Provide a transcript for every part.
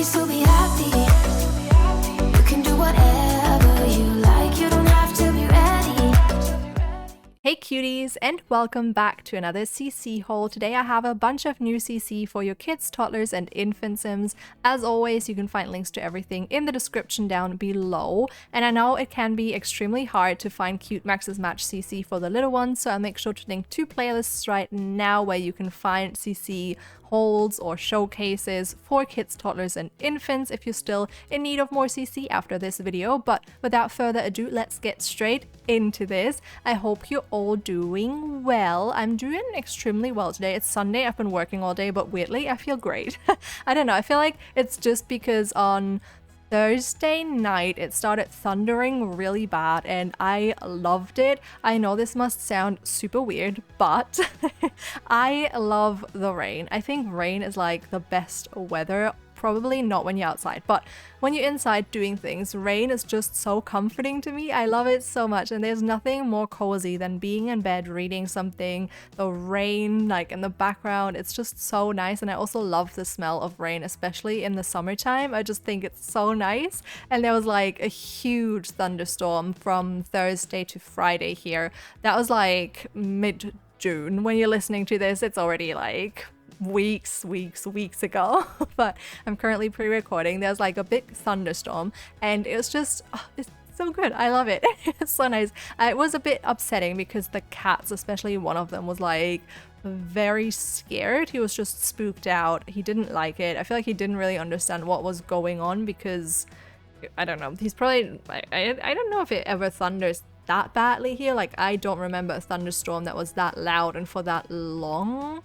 still be happy. You can do whatever you like. You don't have to be ready. Hey cuties, and welcome back to another CC haul. Today I have a bunch of new CC for your kids, toddlers, and infant sims. As always, you can find links to everything in the description down below. And I know it can be extremely hard to find cute Max's Match CC for the little ones, so I'll make sure to link 2 playlists right now where you can find CC hauls or showcases for kids, toddlers, and infants if you're still in need of more CC after this video. But without further ado, let's get straight into this. I hope you're all doing well. I'm doing extremely well today. It's Sunday, I've been working all day, but weirdly I feel great. I don't know, I feel like it's just because on Thursday night it started thundering really bad and I loved it. I know this must sound super weird, but I love the rain. I think rain is like the best weather. Probably not when you're outside, but when you're inside doing things, rain is just so comforting to me. I love it so much, and there's nothing more cozy than being in bed reading something, the rain like in the background. It's just so nice, and I also love the smell of rain, especially in the summertime. I just think it's so nice. And there was like a huge thunderstorm from Thursday to Friday here. That was like mid-June. When you're listening to this, it's already like weeks ago, but I'm currently pre-recording. There's like a big thunderstorm and it was just it's so good. I love it. It's so nice. It was a bit upsetting because the cats, especially one of them, was like very scared. He was just spooked out. He didn't like it. I feel like he didn't really understand what was going on because I don't know, he's probably I don't know if it ever thunders that badly here. Like I don't remember a thunderstorm that was that loud and for that long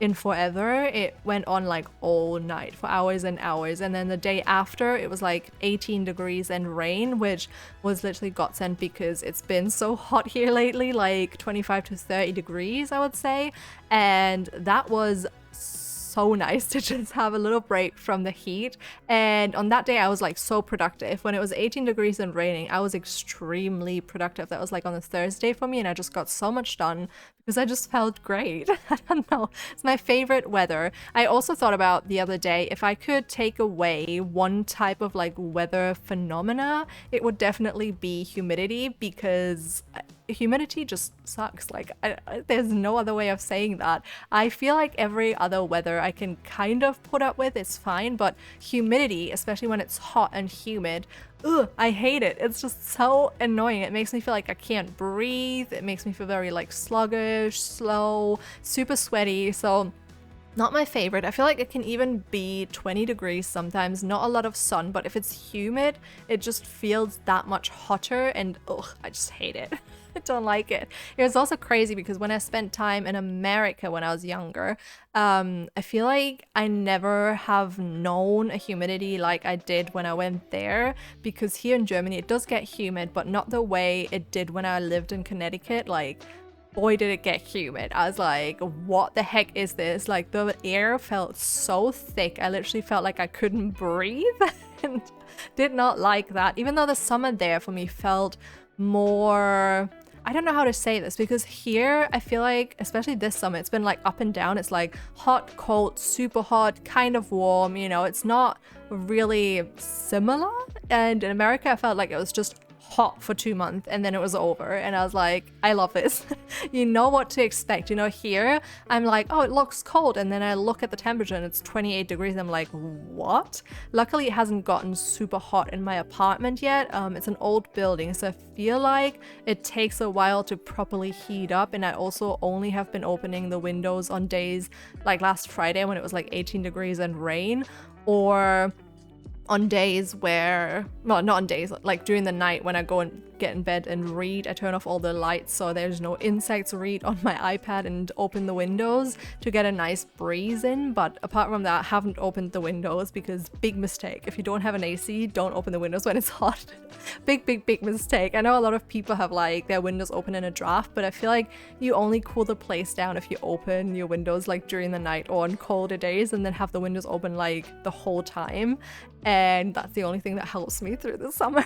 in forever. It went on like all night for hours and hours, and then the day after it was like 18 degrees and rain, which was literally godsend because it's been so hot here lately, like 25 to 30 degrees I would say, and that was so nice to just have a little break from the heat. And on that day I was like so productive. When it was 18 degrees and raining, I was extremely productive. That was like on a Thursday for me, and I just got so much done because I just felt great. I don't know, it's my favorite weather. I also thought about the other day, if I could take away one type of like weather phenomena, it would definitely be humidity, because humidity just sucks. Like there's no other way of saying that. I feel like every other weather I can kind of put up with, it's fine, but humidity, especially when it's hot and humid, I hate it. It's just so annoying. It makes me feel like I can't breathe. It makes me feel very like sluggish, slow, super sweaty. So not my favorite. I feel like it can even be 20 degrees sometimes, not a lot of sun, but if it's humid, it just feels that much hotter, and I just hate it. I don't like it. It was also crazy because when I spent time in America when I was younger, I feel like I never have known a humidity like I did when I went there, because here in Germany it does get humid, but not the way it did when I lived in Connecticut. Like, boy did it get humid. I was like, what the heck is this? Like the air felt so thick. I literally felt like I couldn't breathe and did not like that. Even though the summer there for me felt more, I don't know how to say this, because here I feel like, especially this summer, it's been like up and down. It's like hot, cold, super hot, kind of warm, you know, it's not really similar. And in America I felt like it was just hot for 2 months and then it was over, and I was like, I love this. You know what to expect. You know, here I'm like, oh, it looks cold, and then I look at the temperature and it's 28 degrees. I'm like, what? Luckily it hasn't gotten super hot in my apartment yet. It's an old building, so I feel like it takes a while to properly heat up, and I also only have been opening the windows on days like last Friday when it was like 18 degrees and rain, or on days where, well, not on days, like during the night when I go and get in bed and read, I turn off all the lights so there's no insects, read on my iPad and open the windows to get a nice breeze in. But apart from that, I haven't opened the windows because big mistake. If you don't have an AC, don't open the windows when it's hot. big mistake. I know a lot of people have like their windows open in a draft, but I feel like you only cool the place down if you open your windows like during the night or on colder days, and then have the windows open like the whole time. and that's the only thing that helps me through the summer.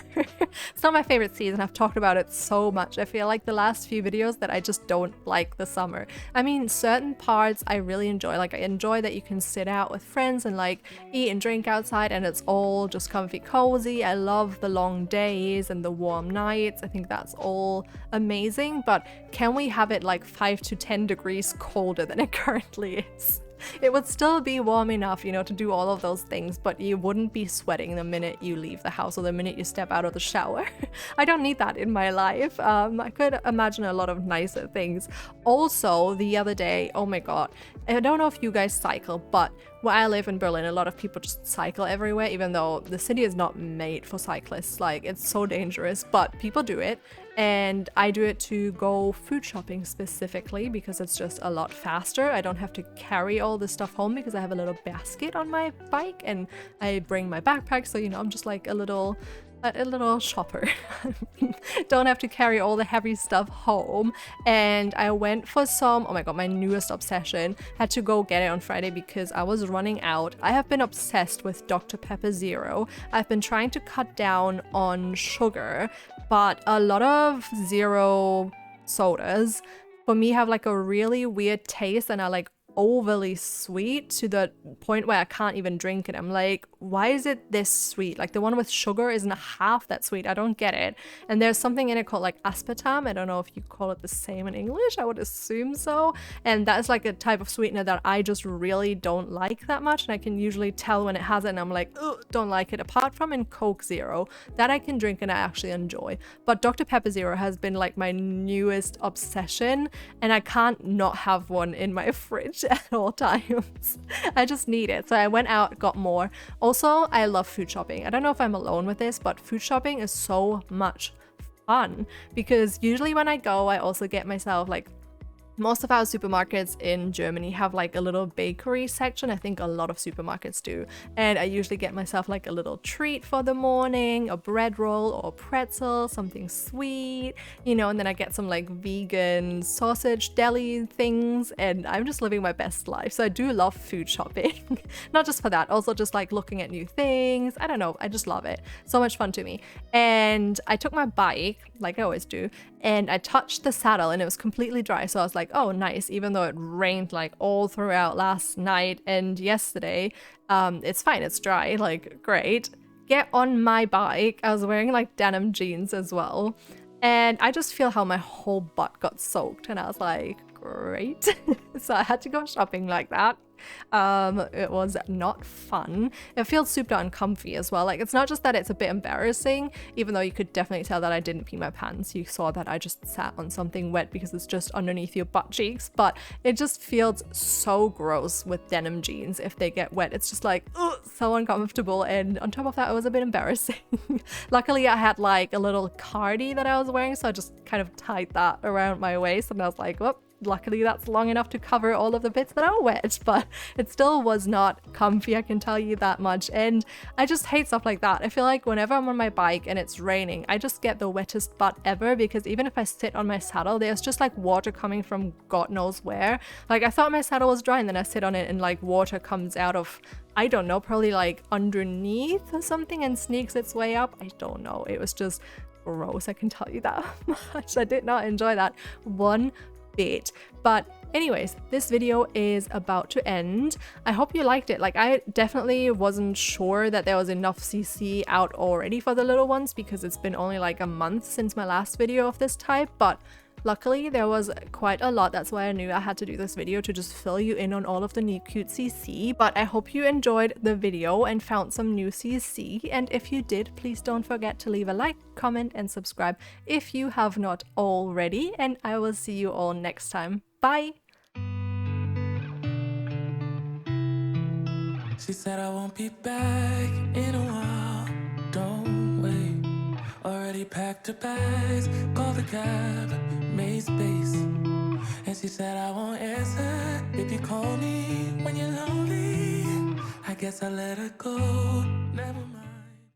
It's not my favorite season. I've talked about it so much. I feel like the last few videos that I just don't like the summer. I mean, certain parts I really enjoy. Like I enjoy that you can sit out with friends and like eat and drink outside and it's all just comfy cozy. I love the long days and the warm nights. I think that's all amazing, but can we have it like 5 to 10 degrees colder than it currently is? It would still be warm enough, you know, to do all of those things, but you wouldn't be sweating the minute you leave the house or the minute you step out of the shower. I don't need that in my life. I could imagine a lot of nicer things. Also, the other day, oh my god, I don't know if you guys cycle, but where I live in Berlin, a lot of people just cycle everywhere, even though the city is not made for cyclists. Like, it's so dangerous, but people do it. And I do it to go food shopping specifically because it's just a lot faster. I don't have to carry all this stuff home because I have a little basket on my bike and I bring my backpack. So, you know, I'm just like a little shopper. Don't have to carry all the heavy stuff home. And I went for some, oh my god, my newest obsession. Had to go get it on Friday because I was running out. I have been obsessed with Dr. Pepper Zero. I've been trying to cut down on sugar, but a lot of zero sodas for me have like a really weird taste and are like overly sweet to the point where I can't even drink it. I'm like, why is it this sweet? Like the one with sugar isn't half that sweet. I don't get it. And there's something in it called like aspartame. I don't know if you call it the same in English. I would assume so. And that's like a type of sweetener that I just really don't like that much. And I can usually tell when it has it and I'm like, ugh, don't like it. Apart from in Coke Zero, that I can drink and I actually enjoy. But Dr. Pepper Zero has been like my newest obsession and I can't not have one in my fridge at all times. I just need it. So I went out, got more. Also, I love food shopping. I don't know if I'm alone with this, but food shopping is so much fun because usually when I go, I also get myself like most of our supermarkets in Germany have like a little bakery section. I think a lot of supermarkets do. And I usually get myself like a little treat for the morning, a bread roll or pretzel, something sweet, you know, and then I get some like vegan sausage deli things and I'm just living my best life. So I do love food shopping. Not just for that, also just like looking at new things. I don't know, I just love it. So much fun to me. And I took my bike, like I always do, and I touched the saddle and it was completely dry. So I was like, oh nice, even though it rained like all throughout last night and yesterday, it's fine, it's dry, like great. Get on my bike, I was wearing like denim jeans as well, and I just feel how my whole butt got soaked and I was like, great. So I had to go shopping like that. It was not fun. It feels super uncomfy as well. Like it's not just that it's a bit embarrassing, even though you could definitely tell that I didn't pee my pants. You saw that I just sat on something wet because it's just underneath your butt cheeks, but it just feels so gross with denim jeans if they get wet. It's just like, ugh, so uncomfortable, and on top of that it was a bit embarrassing. Luckily I had like a little cardi that I was wearing, so I just kind of tied that around my waist and I was like, whoop. Luckily that's long enough to cover all of the bits that are wet, but it still was not comfy, I can tell you that much. And I just hate stuff like that. I feel like whenever I'm on my bike and it's raining, I just get the wettest butt ever, because even if I sit on my saddle, there's just like water coming from God knows where. Like I thought my saddle was dry and then I sit on it and like water comes out of, I don't know, probably like underneath or something and sneaks its way up. I don't know. It was just gross, I can tell you that much. I did not enjoy that one bit. But anyways, this video is about to end. I hope you liked it. Like I definitely wasn't sure that there was enough CC out already for the little ones because it's been only like a month since my last video of this type, but luckily there was quite a lot. That's why I knew I had to do this video, to just fill you in on all of the new cute CC. But I hope you enjoyed the video and found some new CC, and if you did, please don't forget to leave a like, comment and subscribe if you have not already, and I will see you all next time. Bye! She said I won't be back in a while, don't wait. Already packed her bags, called the cab, made space. And she said I won't answer if you call me when you're lonely. I guess I let her go, never mind.